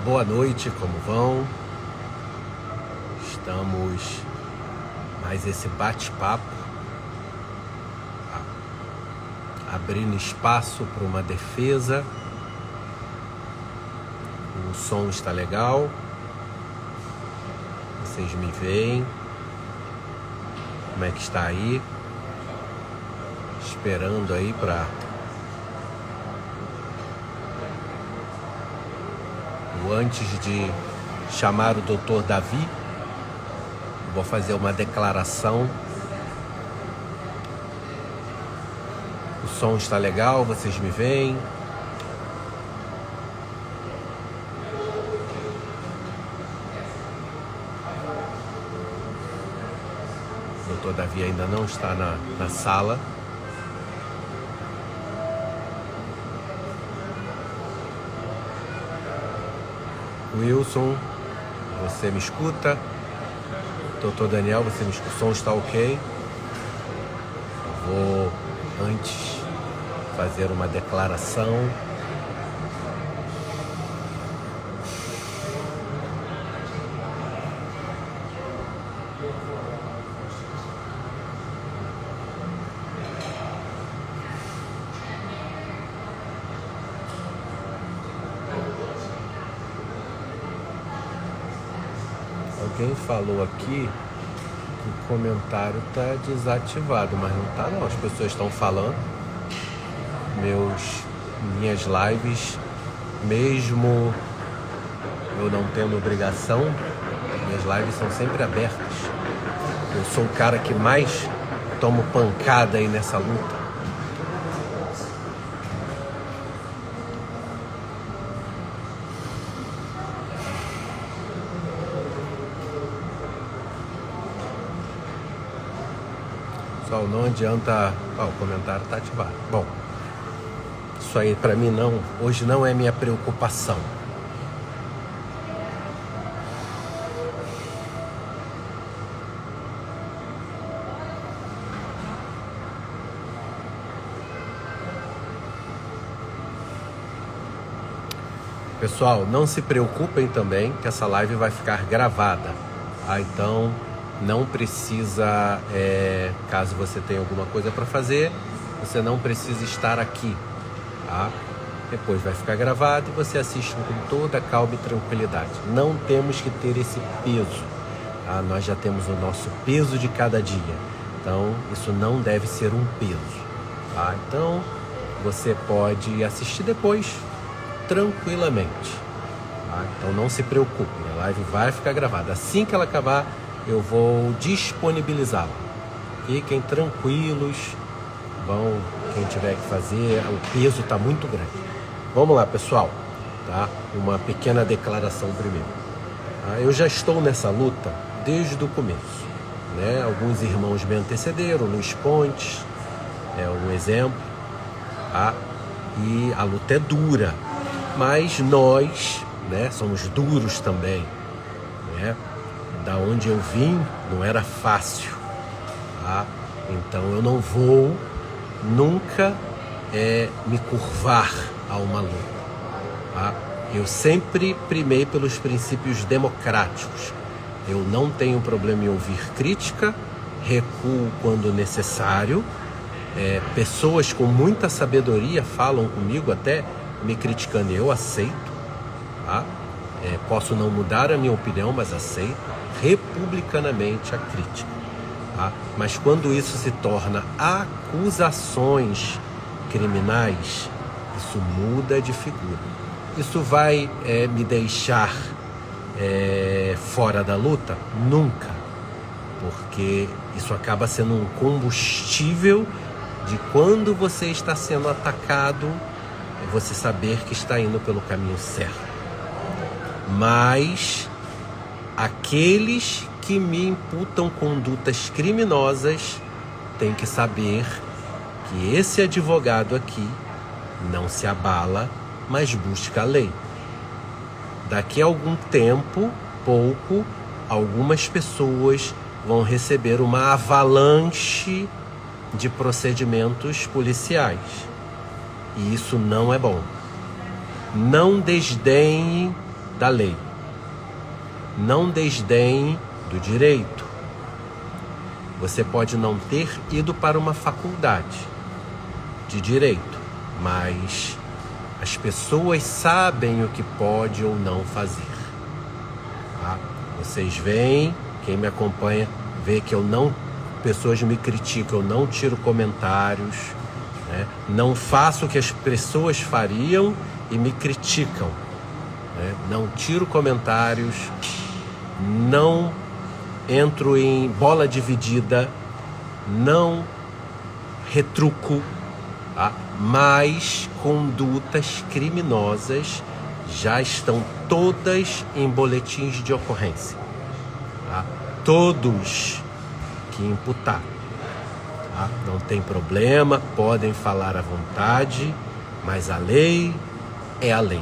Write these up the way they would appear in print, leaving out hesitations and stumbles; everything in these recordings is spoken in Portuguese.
Boa noite, como vão? Estamos mais esse bate-papo, abrindo espaço para uma defesa. O som está legal, vocês me veem? Como é que está aí? Esperando aí para antes de chamar o Dr. Davi, vou fazer uma declaração. O som está legal, vocês me veem? O Dr. Davi ainda não está na sala. Wilson, você me escuta? Dr. Daniel, você me escuta? O som está ok? Vou antes fazer uma declaração. Alguém falou aqui que o comentário está desativado, mas não está não. As pessoas estão falando. Minhas lives, mesmo eu não tendo obrigação, minhas lives são sempre abertas. Eu sou o cara que mais tomo pancada aí nessa luta. Pessoal, não adianta... o comentário está ativado. Bom, isso aí para mim hoje não é minha preocupação. Pessoal, não se preocupem também que essa live vai ficar gravada. Então não precisa, caso você tenha alguma coisa para fazer, você não precisa estar aqui, tá? Depois vai ficar gravado e você assiste com toda calma e tranquilidade. Não temos que ter esse peso, tá? Nós já temos o nosso peso de cada dia, então isso não deve ser um peso, tá? Então você pode assistir depois tranquilamente, tá? Então não se preocupe, a live vai ficar gravada. Assim que ela acabar, eu vou disponibilizá-la. Fiquem tranquilos, quem tiver que fazer, o peso está muito grande. Vamos lá, pessoal, tá? Uma pequena declaração primeiro. Eu já estou nessa luta desde o começo, né? Alguns irmãos me antecederam, Luiz Pontes é um exemplo, tá? E a luta é dura, mas nós, né, somos duros também, né? Da onde eu vim não era fácil, tá? Então eu não vou nunca me curvar a uma luta, tá? Eu sempre primei pelos princípios democráticos. Eu não tenho problema em ouvir crítica, recuo quando necessário. Pessoas com muita sabedoria falam comigo até me criticando, eu aceito, tá? Posso não mudar a minha opinião, mas aceito republicanamente a crítica, tá? Mas quando isso se torna acusações criminais, isso muda de figura. Isso vai me deixar fora da luta? Nunca, porque isso acaba sendo um combustível de quando você está sendo atacado, você saber que está indo pelo caminho certo. Mas aqueles que me imputam condutas criminosas têm que saber que esse advogado aqui não se abala, mas busca a lei. Daqui a algum tempo, algumas pessoas vão receber uma avalanche de procedimentos policiais. E isso não é bom. Não desdenhe da lei. Não desdenhe do direito. Você pode não ter ido para uma faculdade de direito, mas as pessoas sabem o que pode ou não fazer. Tá? Vocês veem, quem me acompanha, vê que pessoas me criticam, eu não tiro comentários, né? Não faço o que as pessoas fariam e me criticam, né? Não tiro comentários, não entro em bola dividida, não retruco, tá? Mas condutas criminosas já estão todas em boletins de ocorrência, tá? Todos que imputar, tá? Não tem problema, podem falar à vontade, mas a lei é a lei.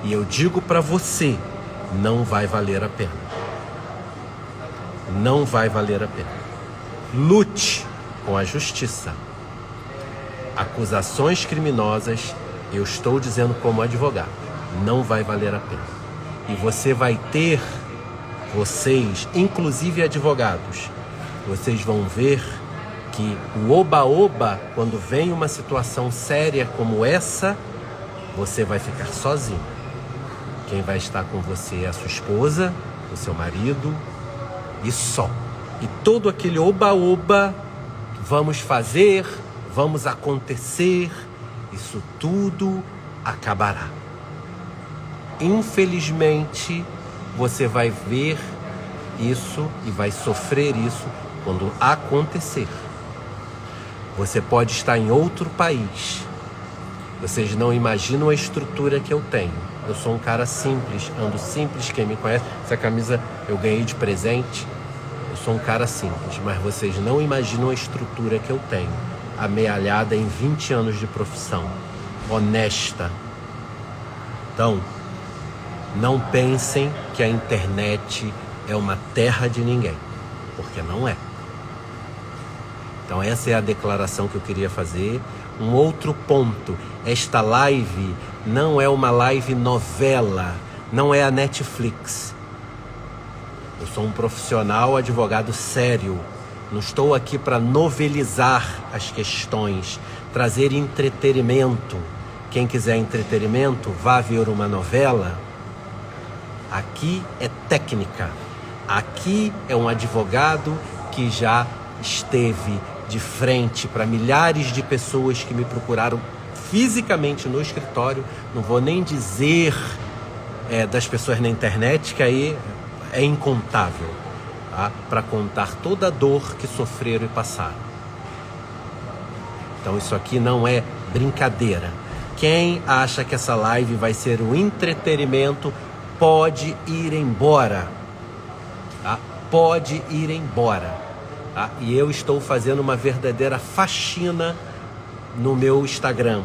E eu digo para você, não vai valer a pena. Não vai valer a pena. Lute com a justiça. Acusações criminosas, eu estou dizendo como advogado, não vai valer a pena. E você vai ter, vocês, inclusive advogados, vocês vão ver que o oba-oba, quando vem uma situação séria como essa, você vai ficar sozinho. Quem vai estar com você é a sua esposa, o seu marido e só. E todo aquele oba-oba, vamos fazer, vamos acontecer, isso tudo acabará. Infelizmente, você vai ver isso e vai sofrer isso quando acontecer. Você pode estar em outro país. Vocês não imaginam a estrutura que eu tenho. Eu sou um cara simples, ando simples, quem me conhece. Essa camisa eu ganhei de presente. Eu sou um cara simples, mas vocês não imaginam a estrutura que eu tenho. Amealhada em 20 anos de profissão. Honesta. Então, não pensem que a internet é uma terra de ninguém, porque não é. Então essa é a declaração que eu queria fazer. Um outro ponto, esta live não é uma live novela, não é a Netflix. Eu sou um profissional, advogado sério. Não estou aqui para novelizar as questões, trazer entretenimento. Quem quiser entretenimento, vá ver uma novela. Aqui é técnica. Aqui é um advogado que já esteve de frente para milhares de pessoas que me procuraram fisicamente no escritório. Não vou nem dizer das pessoas na internet, que aí é incontável, tá? Para contar toda a dor que sofreram e passaram. Então isso aqui não é brincadeira. Quem acha que essa live vai ser um entretenimento, pode ir embora, tá? Pode ir embora. Tá? E eu estou fazendo uma verdadeira faxina no meu Instagram.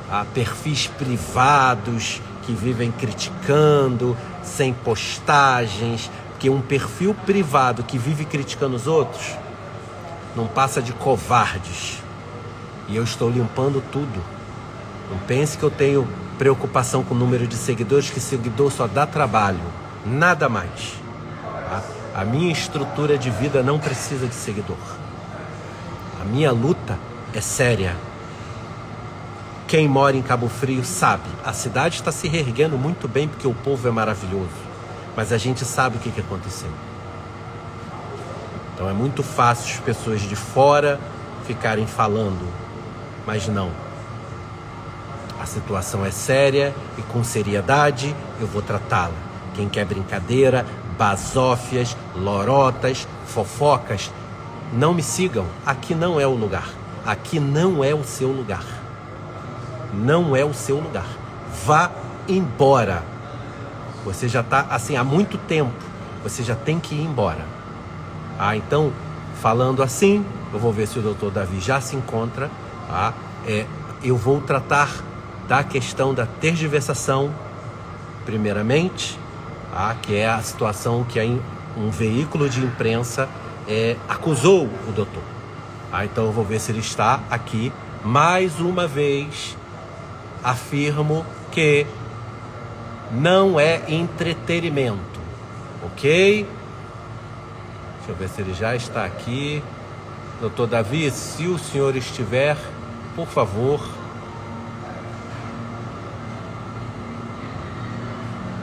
Tá? Perfis privados que vivem criticando, sem postagens. Porque um perfil privado que vive criticando os outros não passa de covardes. E eu estou limpando tudo. Não pense que eu tenho preocupação com o número de seguidores, que seguidor só dá trabalho. Nada mais. Tá? A minha estrutura de vida não precisa de seguidor. A minha luta é séria. Quem mora em Cabo Frio sabe. A cidade está se reerguendo muito bem porque o povo é maravilhoso. Mas a gente sabe o que aconteceu. Então é muito fácil as pessoas de fora ficarem falando. Mas não. A situação é séria e com seriedade eu vou tratá-la. Quem quer brincadeira, basófias, lorotas, fofocas, não me sigam. Aqui não é o lugar. Aqui não é o seu lugar. Não é o seu lugar. Vá embora. Você já está assim há muito tempo. Você já tem que ir embora. Então, falando assim, eu vou ver se o Dr. Davi já se encontra. Eu vou tratar da questão da tergiversação, primeiramente, que é a situação que um veículo de imprensa acusou o doutor. Então eu vou ver se ele está aqui. Mais uma vez, afirmo que não é entretenimento, ok? Deixa eu ver se ele já está aqui. Doutor Davi, se o senhor estiver, por favor.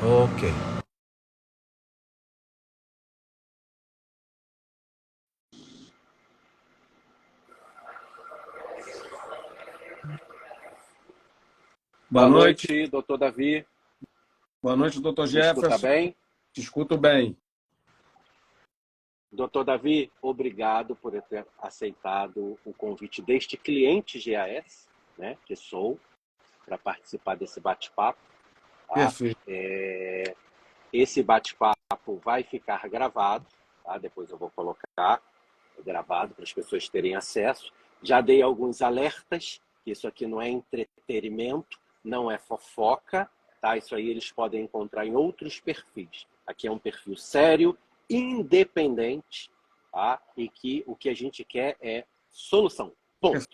Ok. Boa noite, doutor Davi. Boa noite, doutor Jefferson. Me escuta bem? Te escuto bem. Doutor Davi, obrigado por ter aceitado o convite deste cliente GAS, né, que sou, para participar desse bate-papo. Tá? Perfeito. Esse bate-papo vai ficar gravado, tá? Depois eu vou colocar gravado para as pessoas terem acesso. Já dei alguns alertas, que isso aqui não é entretenimento, não é fofoca, tá? Isso aí eles podem encontrar em outros perfis. Aqui é um perfil sério, independente, tá? E que o que a gente quer é solução. Ponto.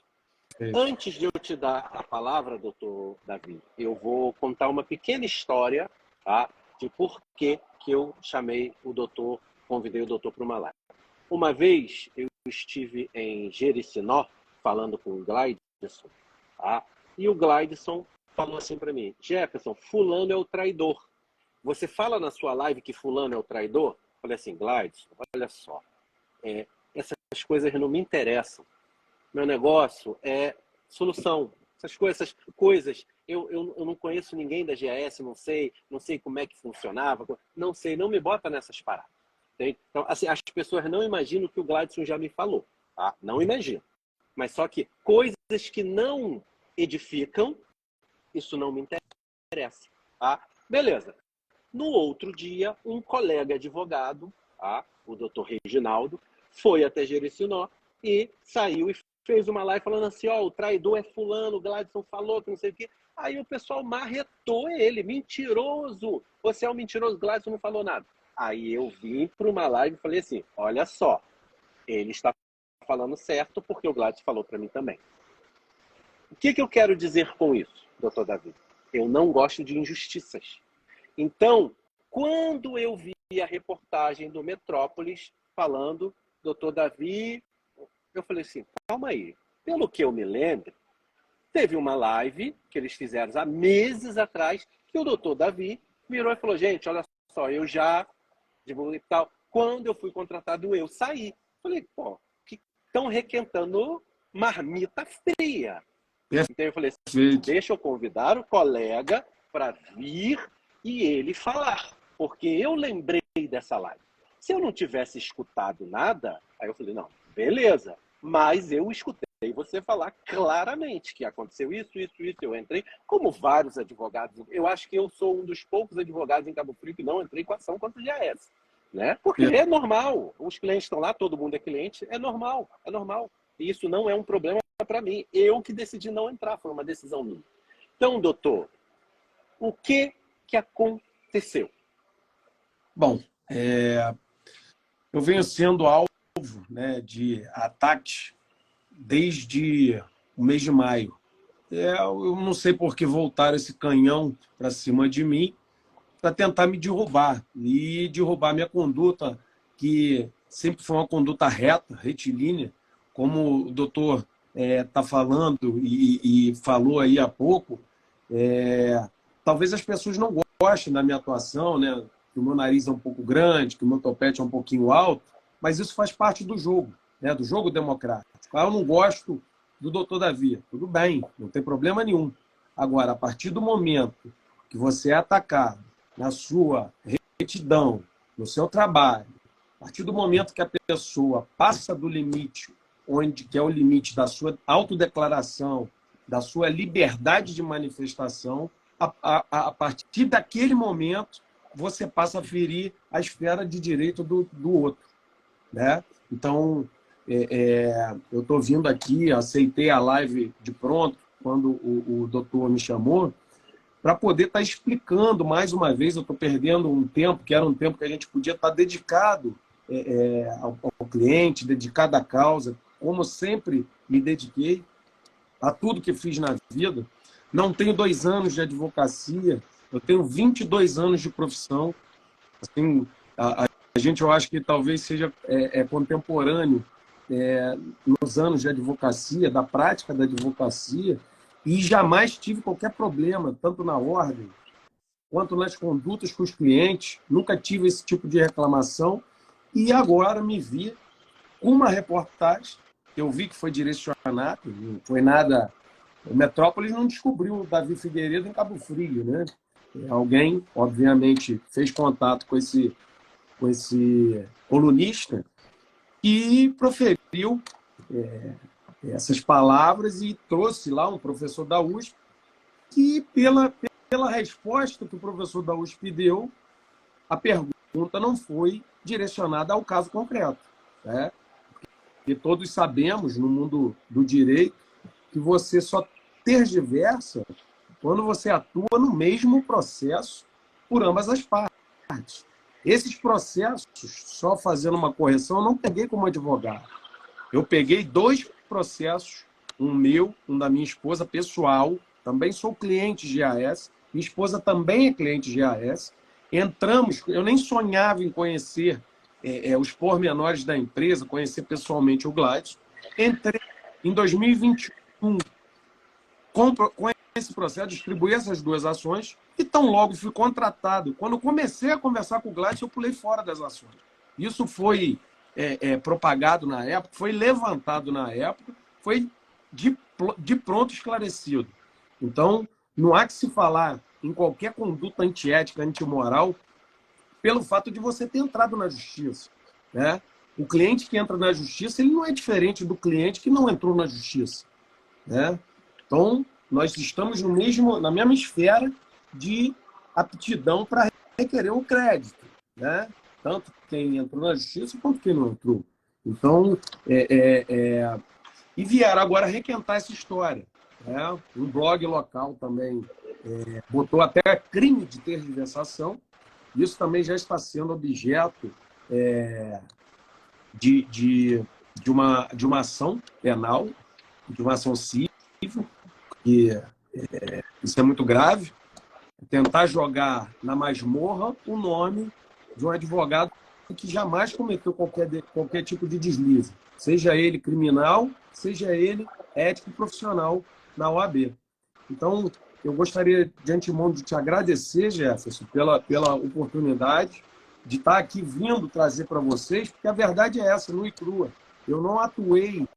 Perfeito. Antes de eu te dar a palavra, doutor Davi, eu vou contar uma pequena história, tá? De por que eu chamei o doutor, convidei o doutor para uma live. Uma vez eu estive em Jericinó falando com o Glideson, tá? E o Glideson falou assim para mim: Jefferson, fulano é o traidor. Você fala na sua live que fulano é o traidor? Eu falei assim: Glideson, olha só, essas coisas não me interessam. Meu negócio é solução. Essas coisas eu não conheço ninguém da GAS, não sei como é que funcionava, não sei, não me bota nessas paradas. Então, assim, as pessoas não imaginam o que o Gladson já me falou, tá? Não imagino. Mas só que coisas que não edificam, isso não me interessa, tá? Beleza. No outro dia, um colega advogado, tá? O doutor Reginaldo, foi até Jericinó e saiu e fez uma live falando assim: ó, o traidor é fulano, o Gladson falou que não sei o quê. Aí o pessoal marretou ele, mentiroso. Você é um mentiroso, Gladson não falou nada. Aí eu vim para uma live e falei assim: olha só, ele está falando certo porque o Gladson falou para mim também. O que eu quero dizer com isso, doutor Davi? Eu não gosto de injustiças. Então, quando eu vi a reportagem do Metrópolis falando, doutor Davi, eu falei assim: calma aí, pelo que eu me lembro, teve uma live que eles fizeram há meses atrás que o doutor Davi virou e falou: gente, olha só, eu já divulguei e tal. Quando eu fui contratado, eu saí. Falei: pô, que estão requentando marmita fria. Então eu falei assim: deixa eu convidar o colega para vir e ele falar, porque eu lembrei dessa live. Se eu não tivesse escutado nada, aí eu falei: não, beleza, mas eu escutei você falar claramente que aconteceu isso, eu entrei, como vários advogados, eu acho que eu sou um dos poucos advogados em Cabo Frio que não entrei com ação contra o GAS, né? Porque é normal, os clientes estão lá, todo mundo é cliente, é normal, e isso não é um problema para mim, eu que decidi não entrar, foi uma decisão minha. Então, doutor, o que aconteceu? Bom, eu venho sendo alvo, né, de ataques desde o mês de maio. Eu não sei por que voltaram esse canhão para cima de mim para tentar me derrubar e derrubar minha conduta, que sempre foi uma conduta reta, retilínea, como o doutor está falando e falou aí há pouco. Talvez as pessoas não gostem da minha atuação, né? Que o meu nariz é um pouco grande, que o meu topete é um pouquinho alto, mas isso faz parte do jogo, né? Do jogo democrático. Eu não gosto do doutor Davi, tudo bem, não tem problema nenhum. Agora, a partir do momento que você é atacado na sua retidão, no seu trabalho, a partir do momento que a pessoa passa do limite, que é o limite da sua autodeclaração, da sua liberdade de manifestação, a partir daquele momento, você passa a ferir a esfera de direito do outro, né? Então, eu estou vindo aqui, aceitei a live de pronto, quando o doutor me chamou, para poder estar explicando mais uma vez. Eu estou perdendo um tempo, que era um tempo que a gente podia estar dedicado ao cliente, dedicado à causa, como sempre me dediquei a tudo que fiz na vida. Não tenho 2 anos de advocacia, Eu tenho 22 anos de profissão. Assim, a gente, eu acho que talvez seja contemporâneo nos anos de advocacia, da prática da advocacia, e jamais tive qualquer problema, tanto na ordem quanto nas condutas com os clientes. Nunca tive esse tipo de reclamação. E agora me vi com uma reportagem, eu vi que foi direcionado, não foi nada... O Metrópolis não descobriu o Davi Figueiredo em Cabo Frio, né? Alguém, obviamente, fez contato com esse colunista e proferiu essas palavras e trouxe lá um professor da USP que, pela resposta que o professor da USP deu, a pergunta não foi direcionada ao caso concreto, né? E todos sabemos, no mundo do direito, que você só tergiversa quando você atua no mesmo processo por ambas as partes. Esses processos, só fazendo uma correção, eu não peguei como advogado. Eu peguei 2 processos, um meu, um da minha esposa, pessoal, também sou cliente de GAS, minha esposa também é cliente de GAS. Entramos, eu nem sonhava em conhecer os pormenores da empresa, conhecer pessoalmente o Gladys. Entrei em 2021 com esse processo, distribuí essas 2 ações e tão logo fui contratado. Quando comecei a conversar com o Gladys, eu pulei fora das ações. Isso foi propagado na época, foi levantado na época, foi de pronto esclarecido. Então, não há que se falar em qualquer conduta antiética, antimoral, pelo fato de você ter entrado na justiça, né? O cliente que entra na justiça, ele não é diferente do cliente que não entrou na justiça, né? Então, nós estamos na mesma esfera de aptidão para requerer um crédito, né? Tanto quem entrou na justiça quanto quem não entrou. Então, e vieram agora requentar essa história, né? Um blog local também botou até crime de tergiversação. Isso também já está sendo objeto de uma ação penal, de uma ação civil, e isso é muito grave. Tentar jogar na masmorra o nome de um advogado que jamais cometeu qualquer tipo de deslize, seja ele criminal, seja ele ético profissional na OAB. Então, eu gostaria de antemão de te agradecer, Jefferson, pela oportunidade de estar aqui vindo trazer para vocês, porque a verdade é essa, nua e crua. Eu não atuei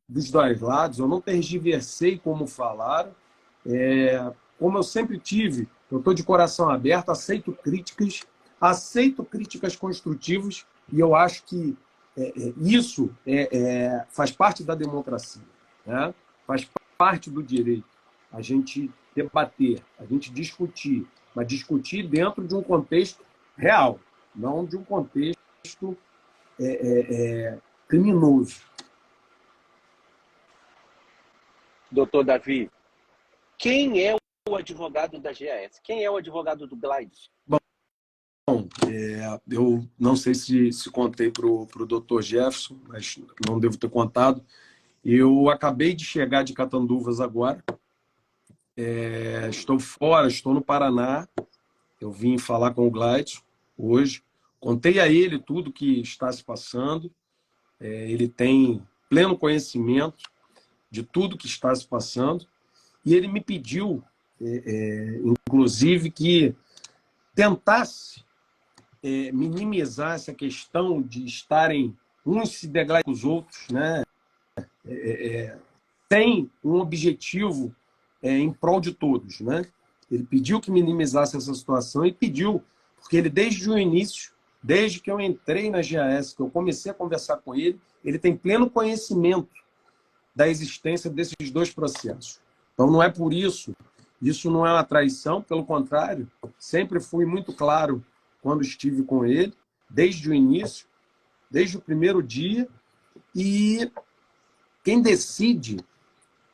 dos 2 lados, eu não tergiversei como falaram. Como eu sempre tive, eu estou de coração aberto, aceito críticas construtivas, e eu acho que isso faz parte da democracia, né? Faz parte do direito. A gente debater, a gente discutir, mas discutir dentro de um contexto real, não de um contexto criminoso. Doutor Davi, quem é o advogado da GAS? Quem é o advogado do Gladys? Bom, eu não sei se contei para o doutor Jefferson, mas não devo ter contado. Eu acabei de chegar de Catanduvas agora. Estou fora, estou no Paraná. Eu vim falar com o Gladys hoje. Contei a ele tudo que está se passando. Ele tem pleno conhecimento de tudo que está se passando. E ele me pediu, inclusive, que tentasse minimizar essa questão de estarem uns se degladiando com os outros, né? Sem um objetivo em prol de todos, né? Ele pediu que minimizasse essa situação e pediu, porque ele desde o início, desde que eu entrei na GAS, que eu comecei a conversar com ele, ele tem pleno conhecimento da existência desses 2 processos. Então não é por isso não é uma traição, pelo contrário, sempre fui muito claro quando estive com ele, desde o início, desde o primeiro dia, e quem decide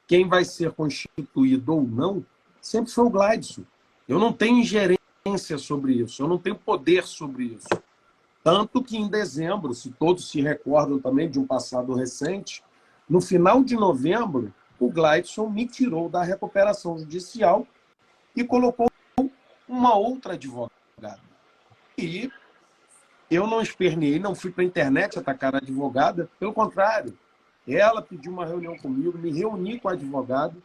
quem vai ser constituído ou não, sempre foi o Gladys. Eu não tenho ingerência sobre isso, eu não tenho poder sobre isso. Tanto que em dezembro, se todos se recordam também de um passado recente, no final de novembro, o Gladson me tirou da recuperação judicial e colocou uma outra advogada. E eu não esperneei, não fui para a internet atacar a advogada, pelo contrário, ela pediu uma reunião comigo, me reuni com a advogada,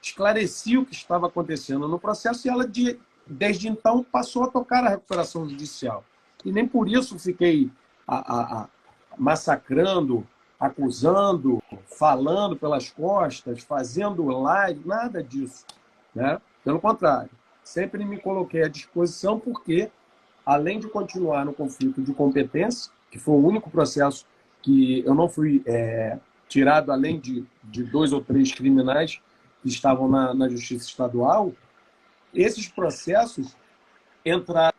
esclareci o que estava acontecendo no processo e ela, desde então, passou a tocar a recuperação judicial. E nem por isso fiquei massacrando, acusando, falando pelas costas, fazendo live, nada disso, né? Pelo contrário, sempre me coloquei à disposição porque, além de continuar no conflito de competência, que foi o único processo que eu não fui tirado, além de 2 ou 3 criminais que estavam na Justiça Estadual, esses processos entraram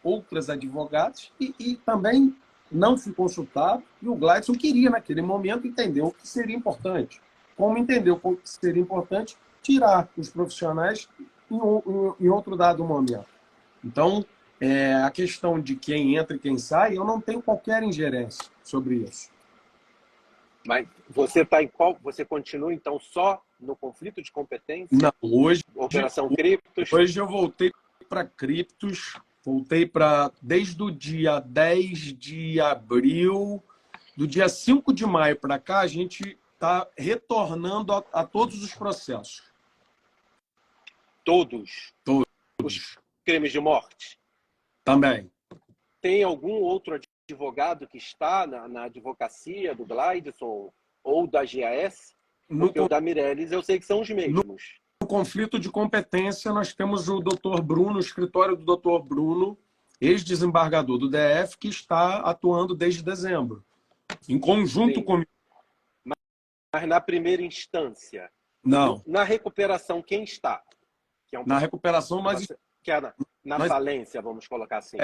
outras advogadas e também não fui consultado, e o Gladson queria, naquele momento, entender o que seria importante. Como entendeu o que seria importante, tirar os profissionais em outro dado momento. Então, a questão de quem entra e quem sai, eu não tenho qualquer ingerência sobre isso. Mas você está em qual? Você continua, então, só no conflito de competência? Não, Operação Criptos? Hoje eu voltei para Criptos, desde o dia 10 de abril, do dia 5 de maio para cá, a gente está retornando a todos os processos. Todos? Todos. Os crimes de morte? Também. Tem algum outro advogado que está na advocacia do Gladson ou da GAS? Porque o da Mireles eu sei que são os mesmos. No conflito de competência, nós temos o Dr. Bruno, o escritório do Dr. Bruno, ex-desembargador do DF, que está atuando desde dezembro, em conjunto comigo. Mas na primeira instância? Não. Na recuperação, quem está? Que na recuperação, que é na falência, vamos colocar assim.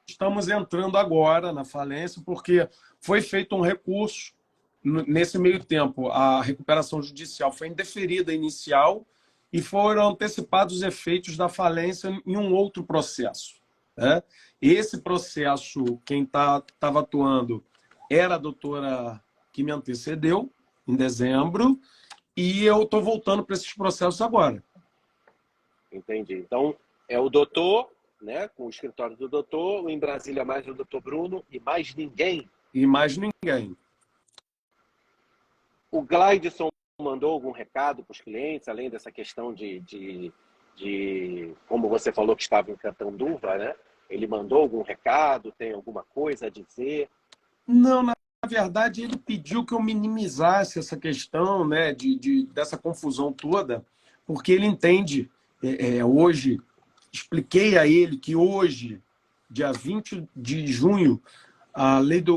Estamos entrando agora na falência, porque foi feito um recurso. Nesse meio tempo, a recuperação judicial foi indeferida inicial e foram antecipados os efeitos da falência em um outro processo, né? Esse processo, quem estava atuando era a doutora que me antecedeu, em dezembro, e eu estou voltando para esses processos agora. Entendi. Então, é o doutor, né, com o escritório do doutor, em Brasília mais o doutor Bruno e mais ninguém? E mais ninguém. O Gladson mandou algum recado para os clientes, além dessa questão de como você falou que estava em Catanduva, né? Ele mandou algum recado, tem alguma coisa a dizer? Não, na verdade, ele pediu que eu minimizasse essa questão, né, dessa confusão toda, porque ele entende, hoje, expliquei a ele que hoje, dia 20 de junho,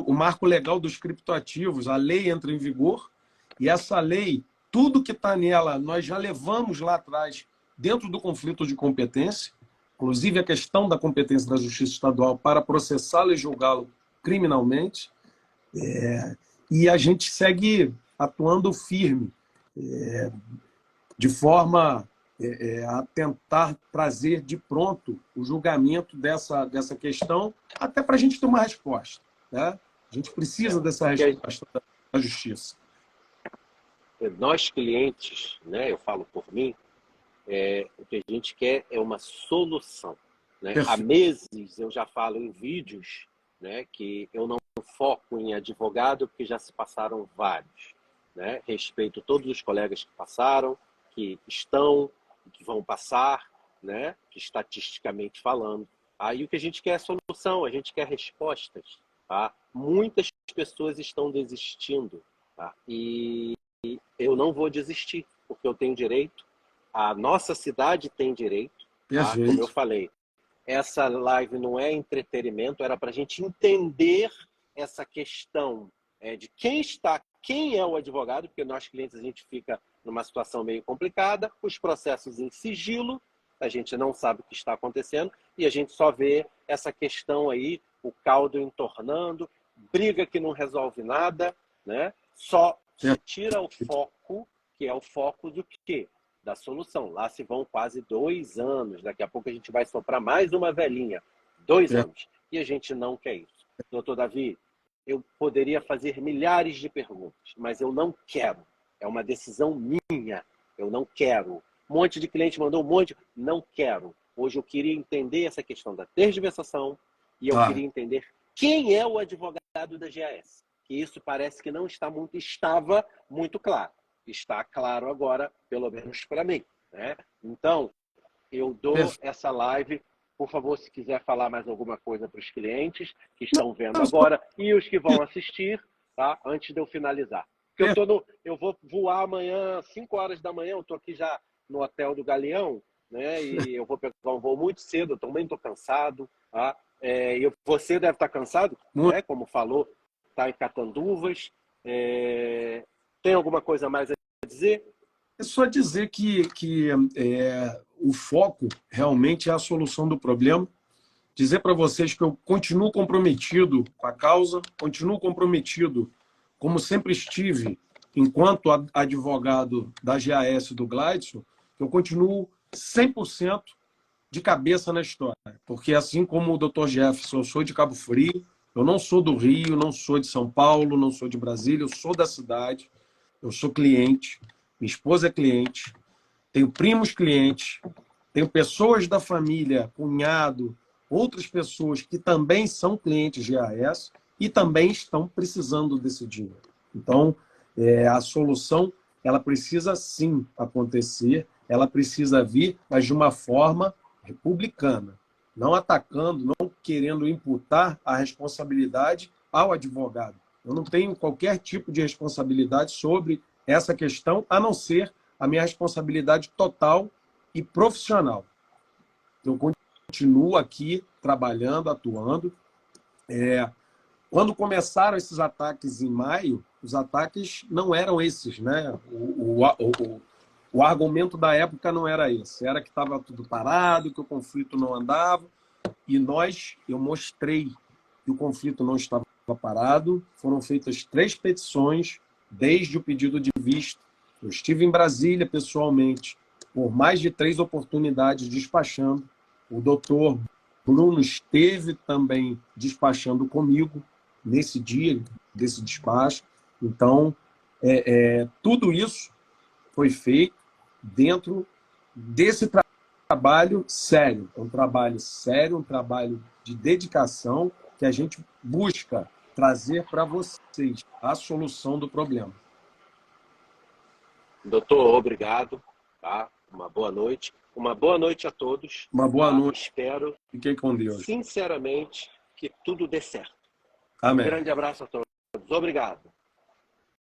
o marco legal dos criptoativos, a lei entra em vigor, e essa lei, tudo que está nela, nós já levamos lá atrás dentro do conflito de competência, inclusive a questão da competência da Justiça Estadual para processá-lo e julgá-lo criminalmente, e a gente segue atuando firme, de forma a tentar trazer de pronto o julgamento dessa questão, até para a gente ter uma resposta, né? A gente precisa dessa resposta da Justiça. Nós, clientes, né, eu falo por mim, o que a gente quer é uma solução, né? Há meses eu já falo em vídeos, né, que eu não foco em advogado, porque já se passaram vários, né? Respeito todos os colegas que passaram, que estão, que vão passar, né, que estatisticamente falando. Aí o que a gente quer é solução, a gente quer respostas, tá? Muitas pessoas estão desistindo, tá? E eu não vou desistir, porque eu tenho direito, a nossa cidade tem direito, tá? Como eu falei, essa live não é entretenimento, era para a gente entender essa questão de quem é o advogado, porque nós clientes a gente fica numa situação meio complicada, os processos em sigilo, a gente não sabe o que está acontecendo e a gente só vê essa questão aí, o caldo entornando, briga que não resolve nada, né? Só tira o foco, que é o foco do quê? Da solução. Lá se vão quase 2 anos, daqui a pouco a gente vai soprar mais uma velhinha, 2 anos, e a gente não quer isso. Doutor Davi, eu poderia fazer milhares de perguntas, mas eu não quero. É uma decisão minha. Eu não quero um monte de cliente mandou um monte. Não quero. Hoje eu queria entender essa questão da tergiversação e eu queria entender quem é o advogado da GAS. Que isso parece que não estava muito claro. Está claro agora, pelo menos para mim, né? Então, eu dou essa live. Por favor, se quiser falar mais alguma coisa para os clientes que estão vendo agora e os que vão assistir, tá? Antes de eu finalizar. Porque eu vou voar amanhã, 5 horas da manhã, eu estou aqui já no Hotel do Galeão, né? E eu vou pegar um voo muito cedo, eu também estou cansado, tá? Você deve estar cansado, né? Como falou, está em Catanduvas. Tem alguma coisa mais a dizer? É só dizer que o foco realmente é a solução do problema. Dizer para vocês que eu continuo comprometido com a causa, continuo comprometido, como sempre estive, enquanto advogado da GAS do Gladson, eu continuo 100% de cabeça na história. Porque assim como o Dr. Jefferson, eu sou de Cabo Frio, eu não sou do Rio, não sou de São Paulo, não sou de Brasília, eu sou da cidade, eu sou cliente, minha esposa é cliente, tenho primos clientes, tenho pessoas da família, cunhado, outras pessoas que também são clientes de GAS e também estão precisando desse dinheiro. Então, a solução, ela precisa sim acontecer, ela precisa vir, mas de uma forma republicana, não atacando, não querendo imputar a responsabilidade ao advogado. Eu não tenho qualquer tipo de responsabilidade sobre essa questão, a não ser a minha responsabilidade total e profissional. Eu continuo aqui trabalhando, atuando. Quando começaram esses ataques em maio, os ataques não eram esses, né? O argumento da época não era esse. Era que estava tudo parado, que o conflito não andava. E eu mostrei que o conflito não estava parado. Foram feitas 3 petições desde o pedido de vista. Eu estive em Brasília pessoalmente por mais de 3 oportunidades despachando. O doutor Bruno esteve também despachando comigo nesse dia, desse despacho. Então, tudo isso foi feito dentro desse trabalho sério. É um trabalho sério, um trabalho de dedicação que a gente busca trazer para vocês a solução do problema. Doutor, obrigado. Tá? Uma boa noite. Uma boa noite a todos. Uma boa noite. Espero, Fiquem com Deus. sinceramente, que tudo dê certo. Amém. Um grande abraço a todos. Obrigado.